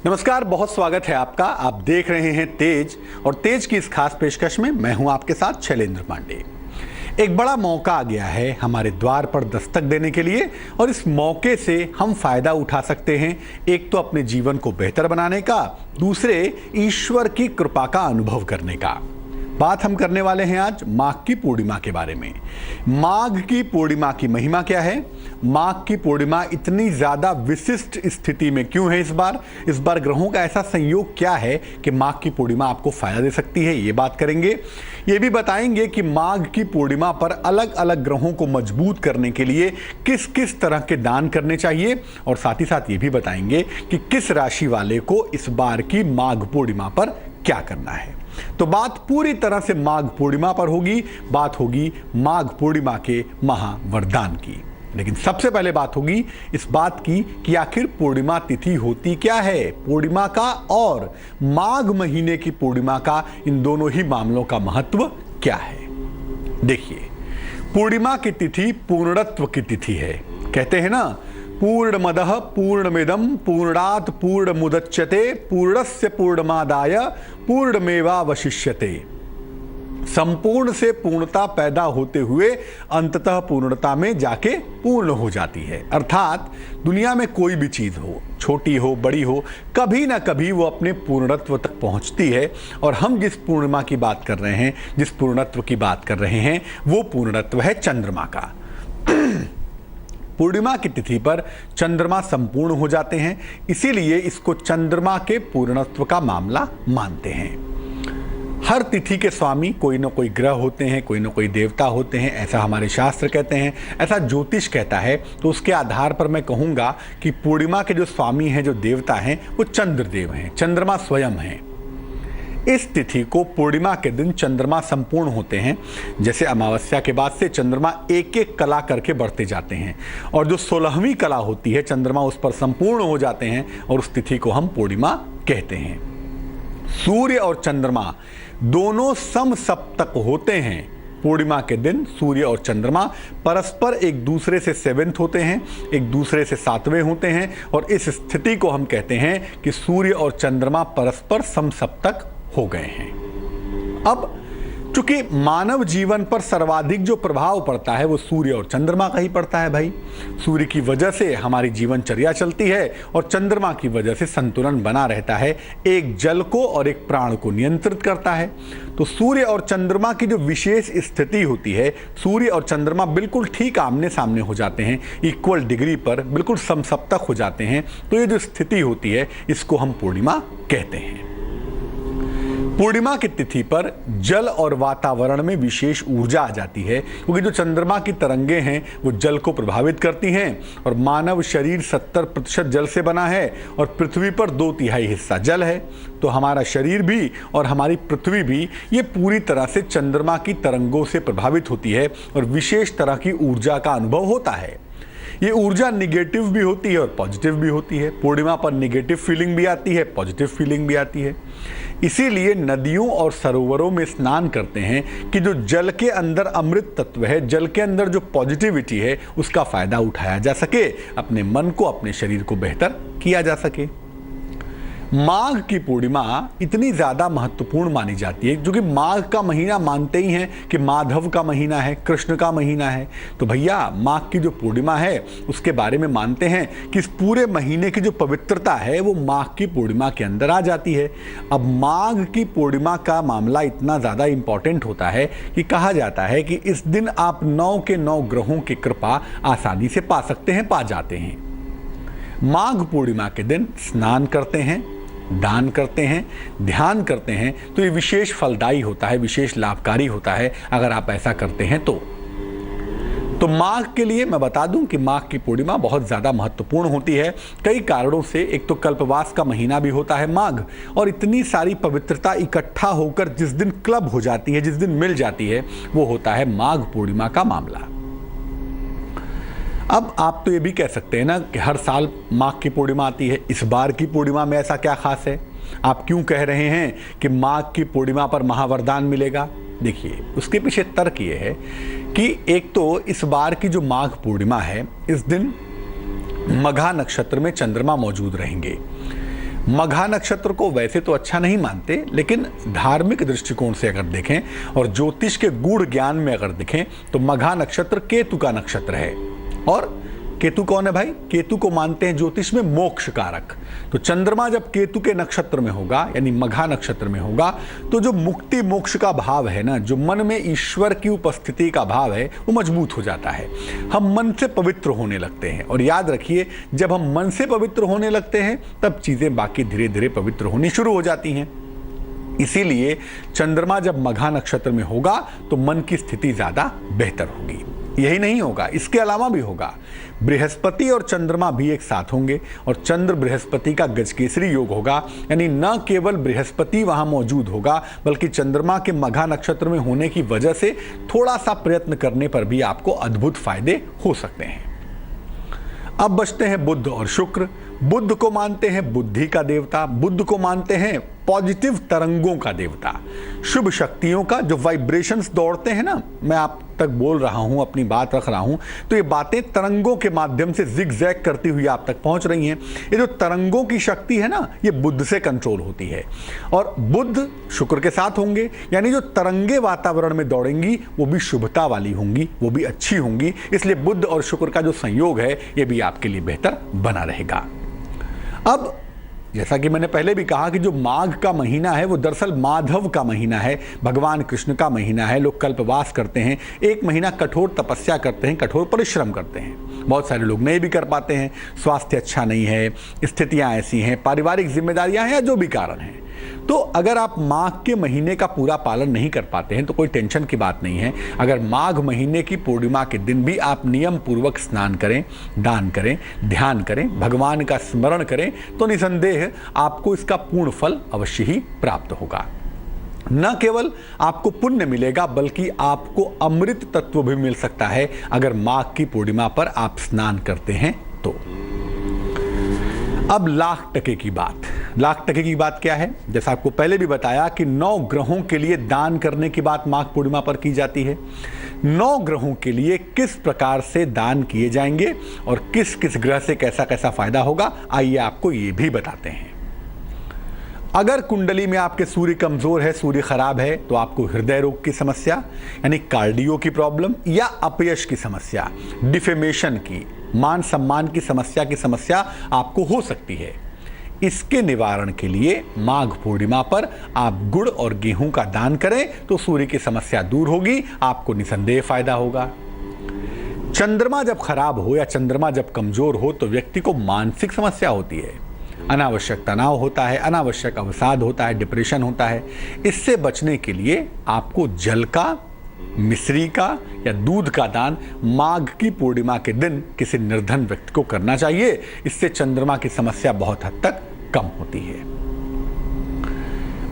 नमस्कार, बहुत स्वागत है आपका। आप देख रहे हैं तेज, और तेज की इस खास पेशकश में मैं हूं आपके साथ शैलेंद्र पांडे। एक बड़ा मौका आ गया है हमारे द्वार पर दस्तक देने के लिए, और इस मौके से हम फायदा उठा सकते हैं। एक तो अपने जीवन को बेहतर बनाने का, दूसरे ईश्वर की कृपा का अनुभव करने का। बात हम करने वाले हैं आज माघ की पूर्णिमा के बारे में। माघ की पूर्णिमा की महिमा क्या है? माघ की पूर्णिमा इतनी ज्यादा विशिष्ट स्थिति में क्यों है? इस बार ग्रहों का ऐसा संयोग क्या है कि माघ की पूर्णिमा आपको फायदा दे सकती है, ये बात करेंगे। ये भी बताएंगे कि माघ की पूर्णिमा पर अलग अलग ग्रहों को मजबूत करने के लिए किस किस तरह के दान करने चाहिए, और साथ ही साथ ये भी बताएंगे कि किस राशि वाले को इस बार की माघ पूर्णिमा पर क्या करना है। तो बात पूरी तरह से माघ पूर्णिमा पर होगी। बात होगी माघ पूर्णिमा के महावरदान की। लेकिन सबसे पहले बात होगी इस बात की कि आखिर पूर्णिमा तिथि होती क्या है। पूर्णिमा का और माघ महीने की पूर्णिमा का, इन दोनों ही मामलों का महत्व क्या है। देखिए, पूर्णिमा की तिथि पूर्णत्व की तिथि है। कहते हैं ना, पूर्णमदः पूर्णमिदं पूर्णात् पूर्णमुदच्यते पूर्णस्य पूर्णमादाय पूर्णमेवावशिष्यते। संपूर्ण से पूर्णता पैदा होते हुए अंततः पूर्णता में जाके पूर्ण हो जाती है। अर्थात दुनिया में कोई भी चीज हो, छोटी हो बड़ी हो, कभी ना कभी वो अपने पूर्णत्व तक पहुंचती है। और हम जिस पूर्णिमा की बात कर रहे हैं, जिस पूर्णत्व की बात कर रहे हैं, वो पूर्णत्व है चंद्रमा का। पूर्णिमा की तिथि पर चंद्रमा संपूर्ण हो जाते हैं, इसीलिए इसको चंद्रमा के पूर्णत्व का मामला मानते हैं। हर तिथि के स्वामी कोई ना कोई ग्रह होते हैं, कोई ना कोई देवता होते हैं, ऐसा हमारे शास्त्र कहते हैं, ऐसा ज्योतिष कहता है। तो उसके आधार पर मैं कहूँगा कि पूर्णिमा के जो स्वामी हैं, जो देवता हैं, वो चंद्रदेव हैं, चंद्रमा स्वयं हैं। इस तिथि को पूर्णिमा के दिन चंद्रमा संपूर्ण होते हैं। जैसे अमावस्या के बाद से चंद्रमा एक एक कला करके बढ़ते जाते हैं, और जो 16वीं कला होती है चंद्रमा उस पर संपूर्ण हो जाते हैं, और उस तिथि को हम पूर्णिमा कहते हैं। सूर्य और चंद्रमा दोनों समसप्तक होते हैं। पूर्णिमा के दिन सूर्य और चंद्रमा परस्पर एक दूसरे से 7वें होते हैं, एक दूसरे से 7वें होते हैं, और इस स्थिति को हम कहते हैं कि सूर्य और चंद्रमा परस्पर समसप्तक हो गए हैं। अब चूंकि मानव जीवन पर सर्वाधिक जो प्रभाव पड़ता है वो सूर्य और चंद्रमा का ही पड़ता है भाई। सूर्य की वजह से हमारी जीवनचर्या चलती है, और चंद्रमा की वजह से संतुलन बना रहता है, एक जल को और एक प्राण को नियंत्रित करता है। तो सूर्य और चंद्रमा की जो विशेष स्थिति होती है, सूर्य और चंद्रमा बिल्कुल ठीक आमने सामने हो जाते हैं, इक्वल डिग्री पर बिल्कुल समसप्तक हो जाते हैं। तो ये जो स्थिति होती है, इसको हम पूर्णिमा कहते हैं। पूर्णिमा की तिथि पर जल और वातावरण में विशेष ऊर्जा आ जाती है, क्योंकि जो चंद्रमा की तरंगें हैं वो जल को प्रभावित करती हैं, और मानव शरीर 70% जल से बना है, और पृथ्वी पर 2/3 हिस्सा जल है। तो हमारा शरीर भी और हमारी पृथ्वी भी ये पूरी तरह से चंद्रमा की तरंगों से प्रभावित होती है, और विशेष तरह की ऊर्जा का अनुभव होता है। ये ऊर्जा निगेटिव भी होती है और पॉजिटिव भी होती है। पूर्णिमा पर निगेटिव फीलिंग भी आती है, पॉजिटिव फीलिंग भी आती है। इसीलिए नदियों और सरोवरों में स्नान करते हैं कि जो जल के अंदर अमृत तत्व है, जल के अंदर जो पॉजिटिविटी है, उसका फायदा उठाया जा सके, अपने मन को, अपने शरीर को बेहतर किया जा सके। माघ की पूर्णिमा इतनी ज़्यादा महत्वपूर्ण मानी जाती है, क्योंकि माघ का महीना मानते ही हैं कि माधव का महीना है, कृष्ण का महीना है। तो भैया, माघ की जो पूर्णिमा है उसके बारे में मानते हैं कि इस पूरे महीने की जो पवित्रता है वो माघ की पूर्णिमा के अंदर आ जाती है। अब माघ की पूर्णिमा का मामला इतना ज़्यादा इम्पॉर्टेंट होता है कि कहा जाता है कि इस दिन आप 9 के 9 ग्रहों की कृपा आसानी से पा सकते हैं, पा जाते हैं। माघ पूर्णिमा के दिन स्नान करते हैं, दान करते हैं, ध्यान करते हैं, तो ये विशेष फलदायी होता है, विशेष लाभकारी होता है अगर आप ऐसा करते हैं तो माघ के लिए मैं बता दूं कि माघ की पूर्णिमा बहुत ज़्यादा महत्वपूर्ण होती है कई कारणों से। एक तो कल्पवास का महीना भी होता है माघ, और इतनी सारी पवित्रता इकट्ठा होकर जिस दिन क्लब हो जाती है, जिस दिन मिल जाती है, वो होता है माघ पूर्णिमा का मामला। अब आप तो ये भी कह सकते हैं ना कि हर साल माघ की पूर्णिमा आती है, इस बार की पूर्णिमा में ऐसा क्या खास है? आप क्यों कह रहे हैं कि माघ की पूर्णिमा पर महावरदान मिलेगा? देखिए, उसके पीछे तर्क ये है कि एक तो इस बार की जो माघ पूर्णिमा है, इस दिन मघा नक्षत्र में चंद्रमा मौजूद रहेंगे। मघा नक्षत्र को वैसे तो अच्छा नहीं मानते, लेकिन धार्मिक दृष्टिकोण से अगर देखें और ज्योतिष के गूढ़ ज्ञान में अगर देखें तो मघा नक्षत्र केतु का नक्षत्र है। और केतु कौन है भाई? केतु को मानते हैं ज्योतिष में मोक्ष कारक। तो चंद्रमा जब केतु के नक्षत्र में होगा यानी मघा नक्षत्र में होगा तो जो मुक्ति मोक्ष का भाव है ना, जो मन में ईश्वर की उपस्थिति का भाव है, वो मजबूत हो जाता है। हम मन से पवित्र होने लगते हैं। और याद रखिए, जब हम मन से पवित्र होने लगते हैं तब चीजें बाकी धीरे धीरे पवित्र होनी शुरू हो जाती हैं। इसीलिए चंद्रमा जब मघा नक्षत्र में होगा तो मन की स्थिति ज्यादा बेहतर होगी। यही नहीं होगा, इसके अलावा भी होगा। बृहस्पति और चंद्रमा भी एक साथ होंगे और चंद्र बृहस्पति का गजकेसरी योग होगा, यानी न केवल बृहस्पति वहां मौजूद होगा बल्कि चंद्रमा के मघा नक्षत्र में होने की वजह से थोड़ा सा प्रयत्न करने पर भी आपको अद्भुत फायदे हो सकते हैं। अब बचते हैं बुध और शुक्र। बुध को मानते हैं बुद्धि का देवता, बुध को मानते हैं पॉजिटिव तरंगों का देवता, शुभ शक्तियों का। जो वाइब्रेशंस दौड़ते हैं ना, मैं आप तक बोल रहा हूं, अपनी बात रख रहा हूं, तो ये बातें तरंगों के माध्यम से जिग-जैग करती हुई आप तक पहुंच रही हैं। ये जो तरंगों की शक्ति है ना, ये बुध से कंट्रोल होती है। और बुध शुक्र के साथ होंगे, यानी जो तरंगे वातावरण में दौड़ेंगी वो भी शुभता वाली होंगी, वो भी अच्छी होंगी। इसलिए बुध और शुक्र का जो संयोग है ये भी आपके लिए बेहतर बना रहेगा। अब जैसा कि मैंने पहले भी कहा कि जो माघ का महीना है वो दरअसल माधव का महीना है, भगवान कृष्ण का महीना है। लोग कल्पवास करते हैं, एक महीना कठोर तपस्या करते हैं, कठोर परिश्रम करते हैं। बहुत सारे लोग नहीं भी कर पाते हैं, स्वास्थ्य अच्छा नहीं है, स्थितियां ऐसी हैं, पारिवारिक जिम्मेदारियां हैं या जो भी कारण है। तो अगर आप माघ के महीने का पूरा पालन नहीं कर पाते हैं तो कोई टेंशन की बात नहीं है। अगर माघ महीने की पूर्णिमा के दिन भी आप नियम पूर्वक स्नान करें, दान करें, ध्यान करें, भगवान का स्मरण करें तो निसंदेह आपको इसका पूर्ण फल अवश्य ही प्राप्त होगा। न केवल आपको पुण्य मिलेगा बल्कि आपको अमृत तत्व भी मिल सकता है अगर माघ की पूर्णिमा पर आप स्नान करते हैं तो। अब लाख टके की बात। लाख टके की बात क्या है? जैसा आपको पहले भी बताया कि 9 ग्रहों के लिए दान करने की बात माघ पूर्णिमा पर की जाती है। 9 ग्रहों के लिए किस प्रकार से दान किए जाएंगे और किस किस ग्रह से कैसा कैसा फायदा होगा, आइए आपको ये भी बताते हैं। अगर कुंडली में आपके सूर्य कमजोर है, सूर्य खराब है, तो आपको हृदय रोग की समस्या यानी कार्डियो की प्रॉब्लम या अपयश की समस्या, डिफेमेशन की, मान सम्मान की समस्या आपको हो सकती है। इसके निवारण के लिए माघ पूर्णिमा पर आप गुड़ और गेहूं का दान करें तो सूर्य की समस्या दूर होगी, आपको निसंदेह फायदा होगा। चंद्रमा जब खराब हो या चंद्रमा जब कमजोर हो तो व्यक्ति को मानसिक समस्या होती है, अनावश्यक तनाव होता है, अनावश्यक अवसाद होता है, डिप्रेशन होता है। इससे बचने के लिए आपको जल का, मिश्री का या दूध का दान माघ की पूर्णिमा के दिन किसी निर्धन व्यक्ति को करना चाहिए। इससे चंद्रमा की समस्या बहुत हद तक कम होती है।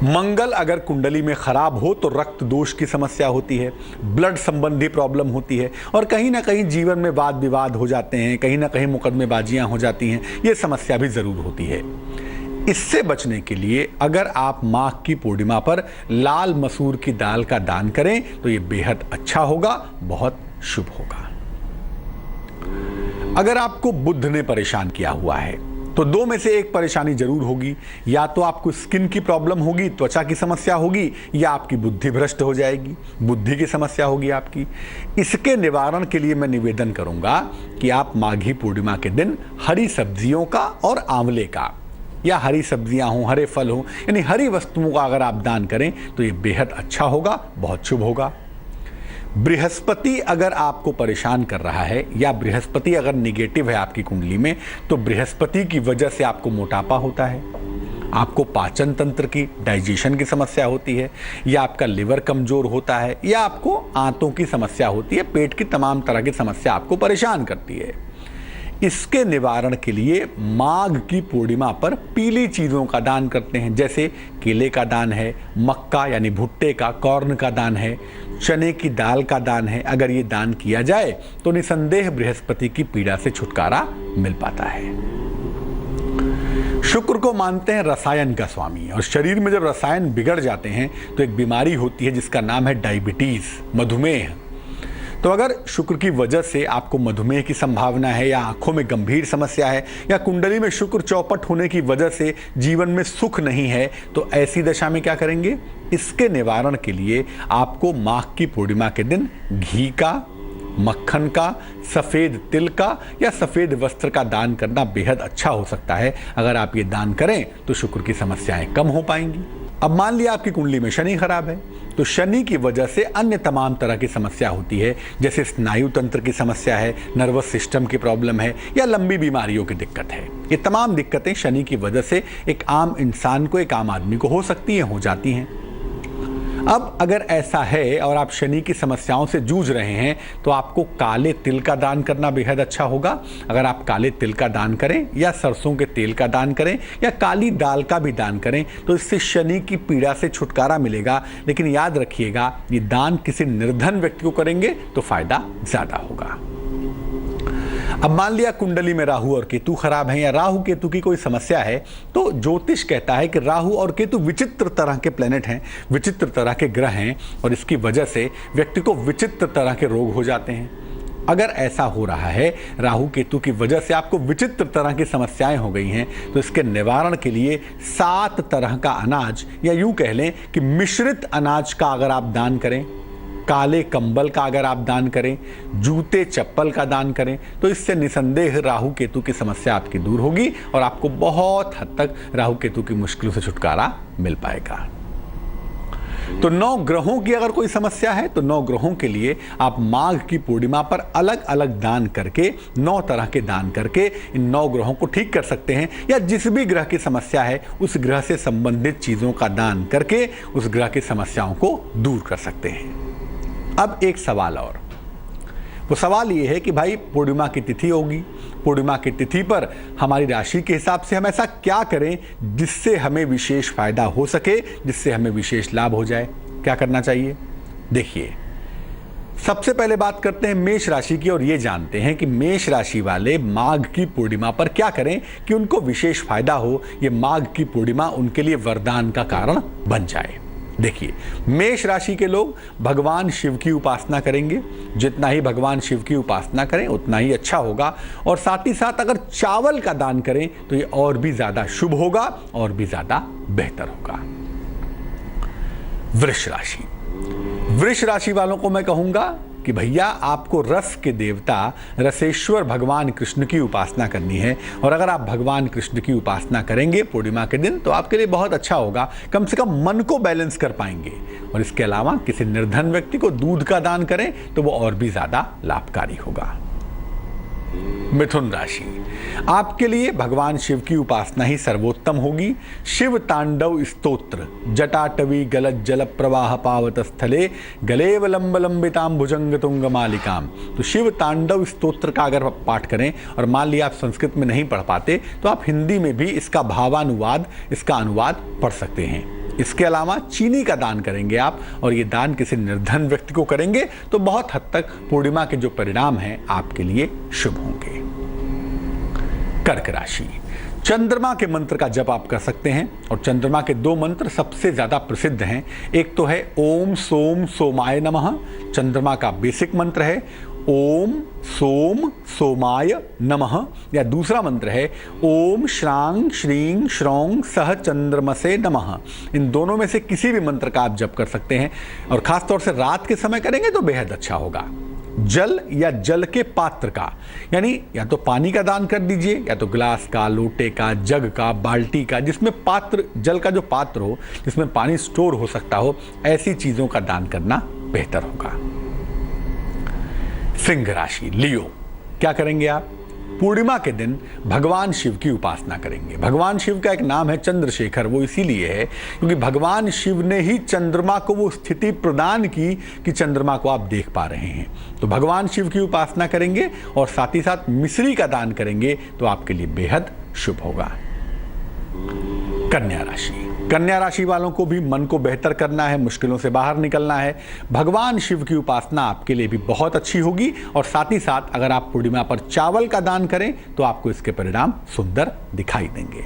मंगल अगर कुंडली में खराब हो तो रक्त दोष की समस्या होती है, ब्लड संबंधी प्रॉब्लम होती है और कहीं ना कहीं जीवन में वाद विवाद हो जाते हैं, कहीं ना कहीं मुकदमेबाजियां हो जाती हैं। ये समस्या भी जरूर होती है। इससे बचने के लिए अगर आप माघ की पूर्णिमा पर लाल मसूर की दाल का दान करें तो ये बेहद अच्छा होगा, बहुत शुभ होगा। अगर आपको बुध ने परेशान किया हुआ है तो 2 में से एक परेशानी जरूर होगी। या तो आपको स्किन की प्रॉब्लम होगी, त्वचा की समस्या होगी, या आपकी बुद्धि भ्रष्ट हो जाएगी, बुद्धि की समस्या होगी आपकी। इसके निवारण के लिए मैं निवेदन करूंगा कि आप माघी पूर्णिमा के दिन हरी सब्जियों का और आंवले का, या हरी सब्जियां हों, हरे फल हों, यानी हरी वस्तुओं का अगर आप दान करें तो ये बेहद अच्छा होगा, बहुत शुभ होगा। बृहस्पति अगर आपको परेशान कर रहा है या बृहस्पति अगर निगेटिव है आपकी कुंडली में तो बृहस्पति की वजह से आपको मोटापा होता है, आपको पाचन तंत्र की, डाइजेशन की समस्या होती है, या आपका लिवर कमजोर होता है, या आपको आंतों की समस्या होती है, पेट की तमाम तरह की समस्या आपको परेशान करती है। इसके निवारण के लिए माघ की पूर्णिमा पर पीली चीज़ों का दान करते हैं, जैसे केले का दान है, मक्का यानी भुट्टे का, कॉर्न का दान है, चने की दाल का दान है। अगर ये दान किया जाए तो निसंदेह बृहस्पति की पीड़ा से छुटकारा मिल पाता है। शुक्र को मानते हैं रसायन का स्वामी, और शरीर में जब रसायन बिगड़ जाते हैं तो एक बीमारी होती है जिसका नाम है डायबिटीज, मधुमेह। तो अगर शुक्र की वजह से आपको मधुमेह की संभावना है, या आंखों में गंभीर समस्या है, या कुंडली में शुक्र चौपट होने की वजह से जीवन में सुख नहीं है, तो ऐसी दशा में क्या करेंगे? इसके निवारण के लिए आपको माघ की पूर्णिमा के दिन घी का, मक्खन का, सफेद तिल का या सफेद वस्त्र का दान करना बेहद अच्छा हो सकता है। अगर आप ये दान करें तो शुक्र की समस्याएं कम हो पाएंगी। अब मान लिया आपकी कुंडली में शनि खराब है, तो शनि की वजह से अन्य तमाम तरह की समस्या होती है, जैसे स्नायु तंत्र की समस्या है, नर्वस सिस्टम की प्रॉब्लम है, या लंबी बीमारियों की दिक्कत है। ये तमाम दिक्कतें शनि की वजह से एक आम इंसान को, एक आम आदमी को हो सकती हैं, हो जाती हैं। अब अगर ऐसा है और आप शनि की समस्याओं से जूझ रहे हैं, तो आपको काले तिल का दान करना बेहद अच्छा होगा। अगर आप काले तिल का दान करें, या सरसों के तेल का दान करें, या काली दाल का भी दान करें, तो इससे शनि की पीड़ा से छुटकारा मिलेगा। लेकिन याद रखिएगा, ये दान किसी निर्धन व्यक्ति को करेंगे तो फायदा ज्यादा होगा। अब मान लिया कुंडली में राहु और केतु खराब हैं, या राहु केतु की कोई समस्या है, तो ज्योतिष कहता है कि राहु और केतु विचित्र तरह के प्लेनेट हैं, विचित्र तरह के ग्रह हैं, और इसकी वजह से व्यक्ति को विचित्र तरह के रोग हो जाते हैं। अगर ऐसा हो रहा है, राहु केतु की वजह से आपको विचित्र तरह की समस्याएं हो गई हैं, तो इसके निवारण के लिए 7 तरह का अनाज, या यूं कह लें कि मिश्रित अनाज का अगर आप दान करें, काले कंबल का अगर आप दान करें, जूते चप्पल का दान करें, तो इससे निसंदेह राहु केतु की समस्या आपकी दूर होगी और आपको बहुत हद तक राहु केतु की मुश्किलों से छुटकारा मिल पाएगा। तो 9 ग्रहों की अगर कोई समस्या है, तो 9 ग्रहों के लिए आप माघ की पूर्णिमा पर अलग अलग दान करके, 9 तरह के दान करके इन 9 ग्रहों को ठीक कर सकते हैं, या जिस भी ग्रह की समस्या है उस ग्रह से संबंधित चीजों का दान करके उस ग्रह की समस्याओं को दूर कर सकते हैं। अब एक सवाल और, वो सवाल ये है कि भाई पूर्णिमा की तिथि होगी, पूर्णिमा की तिथि पर हमारी राशि के हिसाब से हम ऐसा क्या करें जिससे हमें विशेष फायदा हो सके, जिससे हमें विशेष लाभ हो जाए? क्या करना चाहिए? देखिए, सबसे पहले बात करते हैं मेष राशि की, और ये जानते हैं कि मेष राशि वाले माघ की पूर्णिमा पर क्या करें कि उनको विशेष फायदा हो, ये माघ की पूर्णिमा उनके लिए वरदान का कारण बन जाए। देखिए, मेष राशि के लोग भगवान शिव की उपासना करेंगे। जितना ही भगवान शिव की उपासना करें उतना ही अच्छा होगा, और साथ ही साथ अगर चावल का दान करें तो ये और भी ज्यादा शुभ होगा और भी ज्यादा बेहतर होगा। वृष राशि, वृष राशि वालों को मैं कहूंगा कि भैया आपको रस के देवता रसेश्वर भगवान कृष्ण की उपासना करनी है, और अगर आप भगवान कृष्ण की उपासना करेंगे पूर्णिमा के दिन तो आपके लिए बहुत अच्छा होगा, कम से कम मन को बैलेंस कर पाएंगे। और इसके अलावा किसी निर्धन व्यक्ति को दूध का दान करें तो वो और भी ज्यादा लाभकारी होगा। मिथुन राशि, आपके लिए भगवान शिव की उपासना ही सर्वोत्तम होगी। शिव तांडव स्तोत्र जटाटवी गलत जल प्रवाह पावत स्थले गलेवलंब लंबिताम भुजंग तुंग मालिकाम। तो शिव तांडव स्तोत्र का अगर पाठ करें, और मान लिया आप संस्कृत में नहीं पढ़ पाते, तो आप हिंदी में भी इसका भावानुवाद, इसका अनुवाद पढ़ सकते हैं। इसके अलावा चीनी का दान करेंगे आप, और ये दान किसी निर्धन व्यक्ति को करेंगे तो बहुत हद तक पूर्णिमा के जो परिणाम हैं आपके लिए शुभ होंगे। कर्क राशि, चंद्रमा के मंत्र का जप आप कर सकते हैं, और चंद्रमा के 2 मंत्र सबसे ज्यादा प्रसिद्ध हैं। एक तो है ओम सोम सोमाय नमः, चंद्रमा का बेसिक मंत्र है ओम सोम सोमाय नमः, या दूसरा मंत्र है ओम श्रांग श्रींग श्रौंग सह चंद्रमसे नमः। इन दोनों में से किसी भी मंत्र का आप जप कर सकते हैं, और खासतौर से रात के समय करेंगे तो बेहद अच्छा होगा। जल या जल के पात्र का, यानी या तो पानी का दान कर दीजिए, या तो गिलास का, लोटे का, जग का, बाल्टी का, जिसमें पात्र, जल का जो पात्र हो, जिसमें पानी स्टोर हो सकता हो, ऐसी चीजों का दान करना बेहतर होगा। सिंह राशि, लियो, क्या करेंगे आप? पूर्णिमा के दिन भगवान शिव की उपासना करेंगे। भगवान शिव का एक नाम है चंद्रशेखर, वो इसीलिए है क्योंकि भगवान शिव ने ही चंद्रमा को वो स्थिति प्रदान की कि चंद्रमा को आप देख पा रहे हैं। तो भगवान शिव की उपासना करेंगे और साथ ही साथ मिश्री का दान करेंगे तो आपके लिए बेहद शुभ होगा। कन्या राशि, कन्या राशि वालों को भी मन को बेहतर करना है, मुश्किलों से बाहर निकलना है। भगवान शिव की उपासना आपके लिए भी बहुत अच्छी होगी, और साथ ही साथ अगर आप पूर्णिमा पर चावल का दान करें तो आपको इसके परिणाम सुंदर दिखाई देंगे।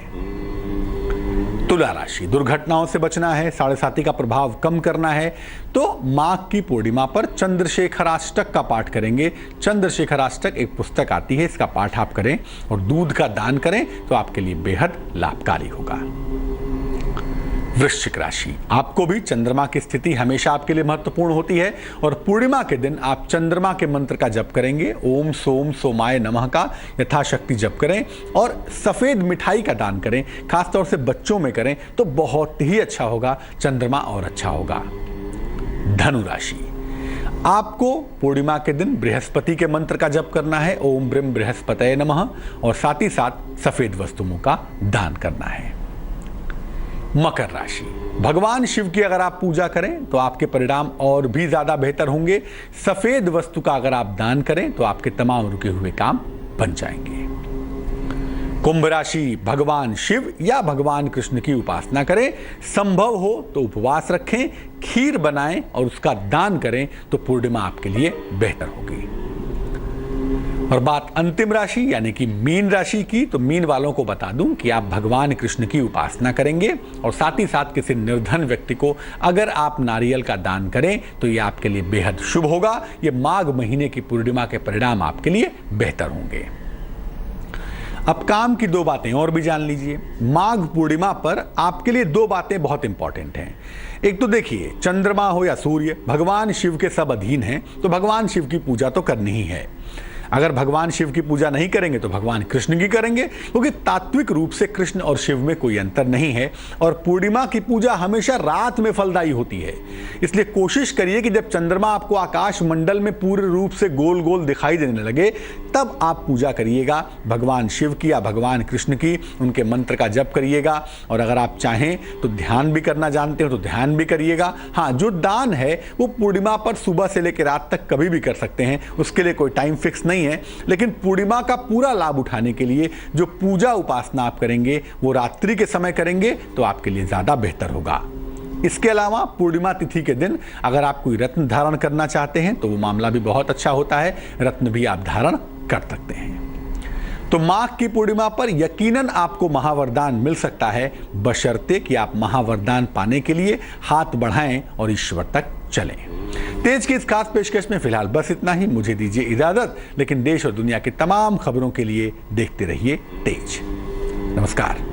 तुला राशि, दुर्घटनाओं से बचना है, साढ़े साती का प्रभाव कम करना है, तो माघ की पूर्णिमा पर चंद्रशेखराष्टक का पाठ करेंगे। चंद्रशेखराष्टक एक पुस्तक आती है, इसका पाठ आप करें और दूध का दान करें तो आपके लिए बेहद लाभकारी होगा। वृश्चिक राशि, आपको भी चंद्रमा की स्थिति हमेशा आपके लिए महत्वपूर्ण होती है और पूर्णिमा के दिन आप चंद्रमा के मंत्र का जप करेंगे। ओम सोम सोमाय नमः का यथाशक्ति जप करें और सफेद मिठाई का दान करें, खासतौर से बच्चों में करें तो बहुत ही अच्छा होगा, चंद्रमा और अच्छा होगा। धनु राशि, आपको पूर्णिमा के दिन बृहस्पति के मंत्र का जप करना है। ओम ब्रह्म बृहस्पतये नमः, और साथ ही साथ सफेद वस्तुओं का दान करना है। मकर राशि, भगवान शिव की अगर आप पूजा करें तो आपके परिणाम और भी ज्यादा बेहतर होंगे। सफेद वस्तु का अगर आप दान करें तो आपके तमाम रुके हुए काम बन जाएंगे। कुंभ राशि, भगवान शिव या भगवान कृष्ण की उपासना करें, संभव हो तो उपवास रखें, खीर बनाएं और उसका दान करें तो पूर्णिमा आपके लिए बेहतर होगी। और बात अंतिम राशि यानी कि मीन राशि की, तो मीन वालों को बता दूं कि आप भगवान कृष्ण की उपासना करेंगे और साथ ही साथ किसी निर्धन व्यक्ति को अगर आप नारियल का दान करें तो ये आपके लिए बेहद शुभ होगा। ये माघ महीने की पूर्णिमा के परिणाम आपके लिए बेहतर होंगे। अब काम की दो बातें और भी जान लीजिए। माघ पूर्णिमा पर आपके लिए दो बातें बहुत इंपॉर्टेंट हैं। एक तो देखिए, चंद्रमा हो या सूर्य, भगवान शिव के सब अधीन हैं, तो भगवान शिव की पूजा तो करनी ही है। अगर भगवान शिव की पूजा नहीं करेंगे तो भगवान कृष्ण की करेंगे, क्योंकि तात्विक रूप से कृष्ण और शिव में कोई अंतर नहीं है और पूर्णिमा की पूजा हमेशा रात में फलदायी होती है। इसलिए कोशिश करिए कि जब चंद्रमा आपको आकाश मंडल में पूर्ण रूप से गोल गोल दिखाई देने लगे तब आप पूजा करिएगा भगवान शिव की या भगवान कृष्ण की, उनके मंत्र का जप करिएगा। और अगर आप चाहें तो ध्यान भी करना जानते हो तो ध्यान भी करिएगा। हाँ, जो दान है वो पूर्णिमा पर सुबह से लेकर रात तक कभी भी कर सकते हैं, उसके लिए कोई टाइम फिक्स नहीं है। लेकिन पूर्णिमा का पूरा लाभ उठाने के लिए जो पूजा उपासना आप करेंगे वो रात्रि के समय करेंगे तो आपके लिए ज्यादा बेहतर होगा। इसके अलावा पूर्णिमा तिथि के दिन अगर आप कोई रत्न धारण करना चाहते हैं तो वो मामला भी बहुत अच्छा होता है, रत्न भी आप धारण कर सकते हैं। तो माघ की पूर्णिमा पर यकीनन आपको महावरदान मिल सकता है, बशर्ते कि आप महावरदान पाने के लिए हाथ बढ़ाएं और ईश्वर तक चलें। तेज की इस खास पेशकश में फिलहाल बस इतना ही। मुझे दीजिए इजाजत, लेकिन देश और दुनिया की तमाम खबरों के लिए देखते रहिए तेज। नमस्कार।